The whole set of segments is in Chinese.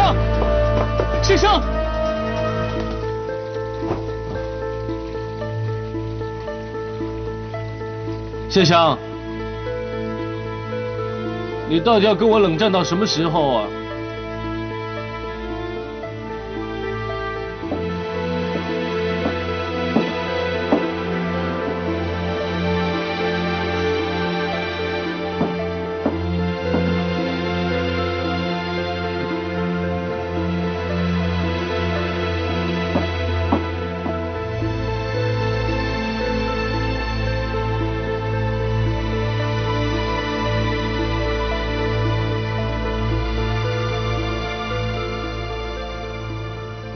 香，谢香。谢香，你到底要跟我冷战到什么时候啊？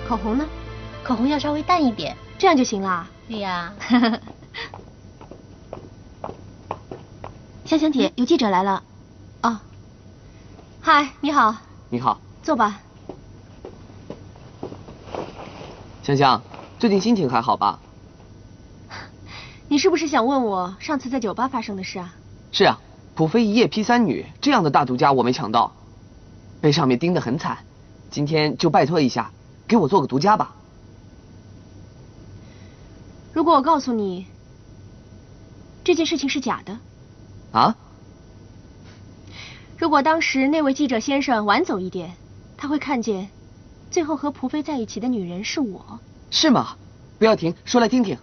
口红呢？口红要稍微淡一点，这样就行了。对呀。香香姐，有记者来了。哦。嗨，你好。你好。坐吧。香香，最近心情还好吧？你是不是想问我上次在酒吧发生的事啊？是啊，普飞一夜劈3女，这样的大独家我没抢到，被上面盯得很惨。今天就拜托一下，给我做个独家吧。如果我告诉你这件事情是假的，啊？如果当时那位记者先生晚走一点，他会看见最后和蒲飞在一起的女人是我。是吗？不要停，说来听听。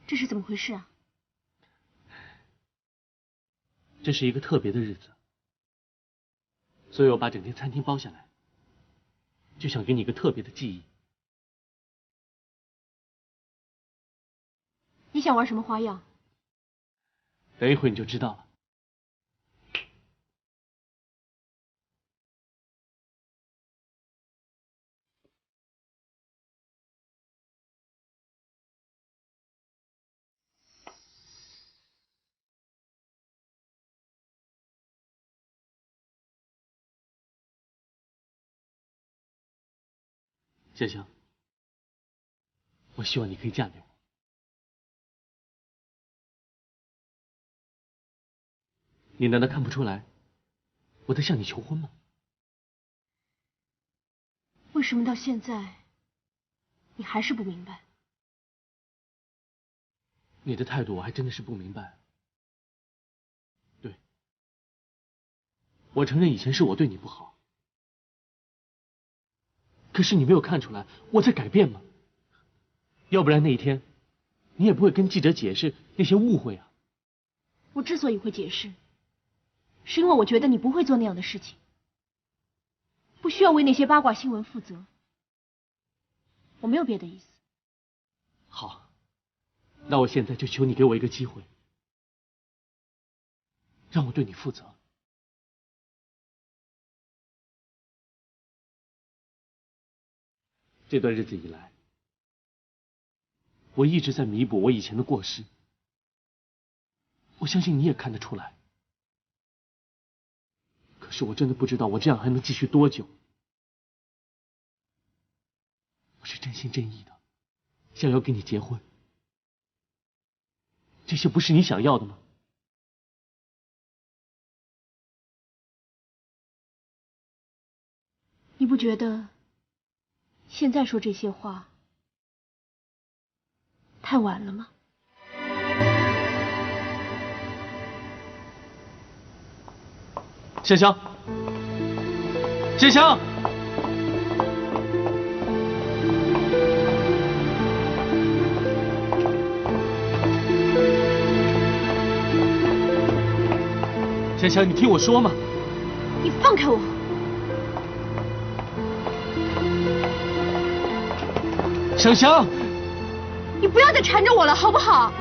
这是怎么回事啊？这是一个特别的日子，所以我把整间餐厅包下来，就想给你一个特别的记忆。你想玩什么花样？等一会你就知道了。谢香，我希望你可以嫁给我。你难道看不出来我在向你求婚吗？为什么到现在你还是不明白？你的态度我还真的是不明白。对，我承认以前是我对你不好，可是你没有看出来我在改变吗？要不然那一天你也不会跟记者解释那些误会啊。我之所以会解释，是因为我觉得你不会做那样的事情，不需要为那些八卦新闻负责。我没有别的意思。好，那我现在就求你给我一个机会，让我对你负责。这段日子以来，我一直在弥补我以前的过失，我相信你也看得出来。可是我真的不知道我这样还能继续多久。我是真心真意的想要跟你结婚，这些不是你想要的吗？你不觉得现在说这些话太晚了吗？香香，香香，香香，你听我说嘛！你放开我！香香，你不要再缠着我了，好不好？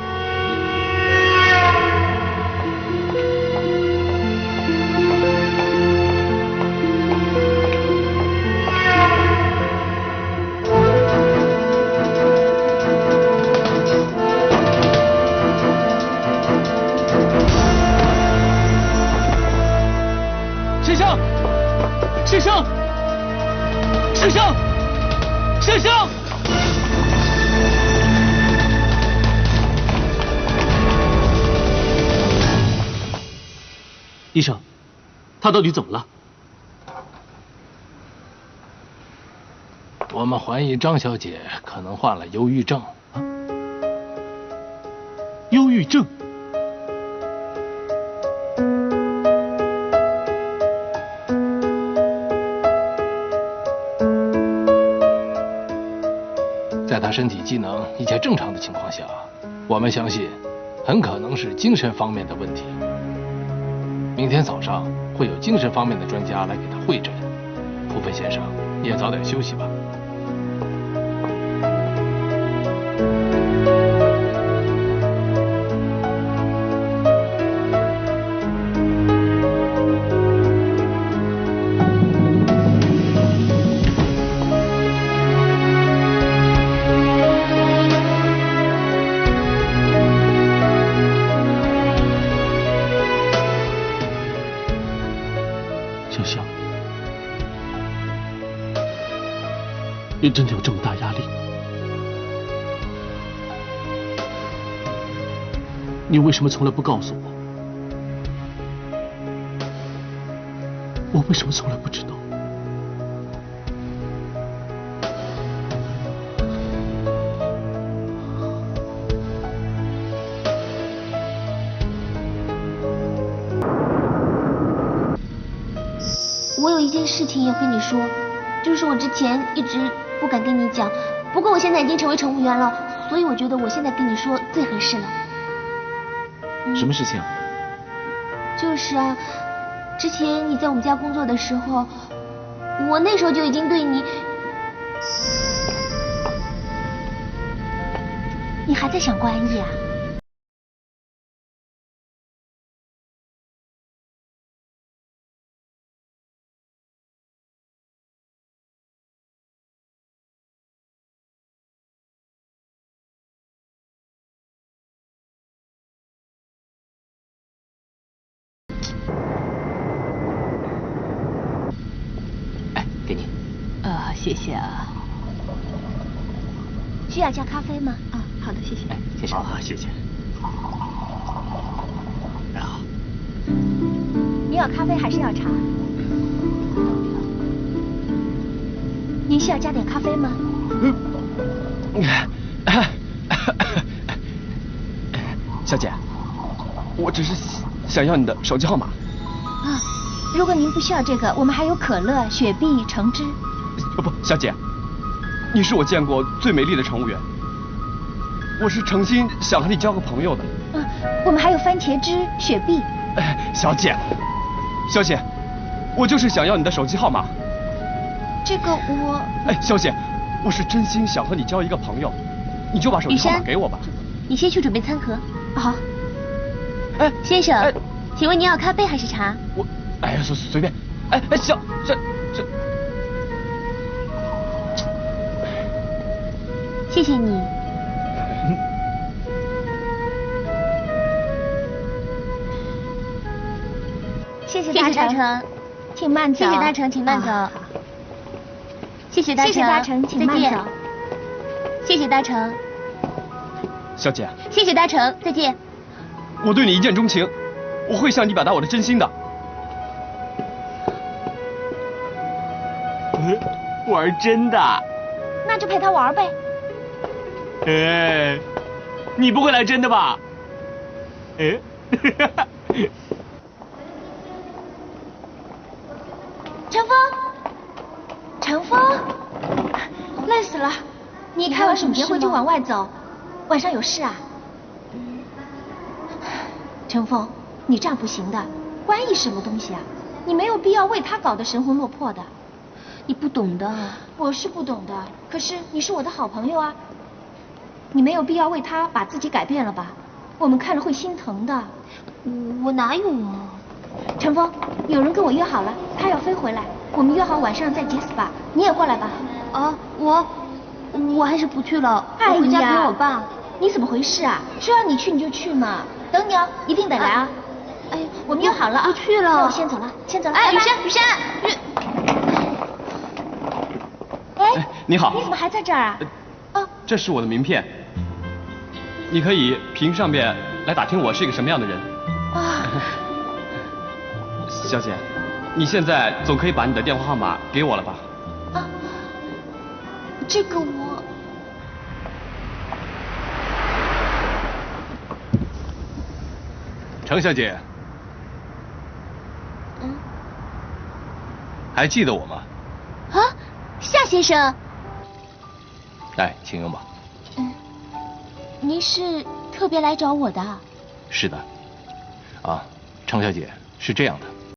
医生，他到底怎么了？我们怀疑张小姐可能患了忧郁症。忧郁症？在她身体机能一切正常的情况下，我们相信很可能是精神方面的问题。明天早上会有精神方面的专家来给她会诊。付费先生，你也早点休息吧。小香，你真的有这么大压力？你为什么从来不告诉我？我为什么从来不知道？我有一件事情要跟你说，就是我之前一直不敢跟你讲，不过我现在已经成为乘务员了，所以我觉得我现在跟你说最合适了。什么事情啊？就是啊，之前你在我们家工作的时候，我那时候就已经对你，你还在想过安逸啊？给你。谢谢啊。需要加咖啡吗？啊，好的，谢谢。哎，先生。好，谢谢。哎好。你要咖啡还是要茶？您需要加点咖啡吗？小姐，我只是想要你的手机号码。啊，如果您不需要这个，我们还有可乐、雪碧、橙汁。不，小姐，你是我见过最美丽的乘务员，我是诚心想和你交个朋友的。我们还有番茄汁、雪碧。小姐，我就是想要你的手机号码。这个我……小姐，我是真心想和你交一个朋友，你就把手机号码给我吧。你先去准备餐盒。好。先生，请问您要咖啡还是茶？我，随便。小。谢谢你。谢谢大成，请慢走。谢谢大成，请慢走。谢谢大成，请慢走。谢谢大成。小姐。谢谢大成，再见。我对你一见钟情，我会向你表达我的真心的。玩真的？那就陪他玩呗。你不会来真的吧？陈峰，累死了。你开完省节会就往外走，晚上有事啊？陈峰，你这样不行的。关毅什么东西啊？你没有必要为他搞得神魂落魄的。你不懂的。我是不懂的，可是你是我的好朋友啊。你没有必要为他把自己改变了吧？我们看了会心疼的。我哪有啊？陈峰，有人跟我约好了，他要飞回来，我们约好晚上再结 SPA，你也过来吧。我还是不去了，我回家陪我爸。你怎么回事啊？说让你去你就去嘛，等你哦，一定得来啊。我们约好了啊。不去了，那我先走了，雨珊。你好。你怎么还在这儿啊？这是我的名片，你可以凭上面来打听我是一个什么样的人。小姐，你现在总可以把你的电话号码给我了吧？啊，这个我……程小姐，嗯，还记得我吗？啊，夏先生。来，请用吧。您是特别来找我的？是的。啊，程小姐，是这样的，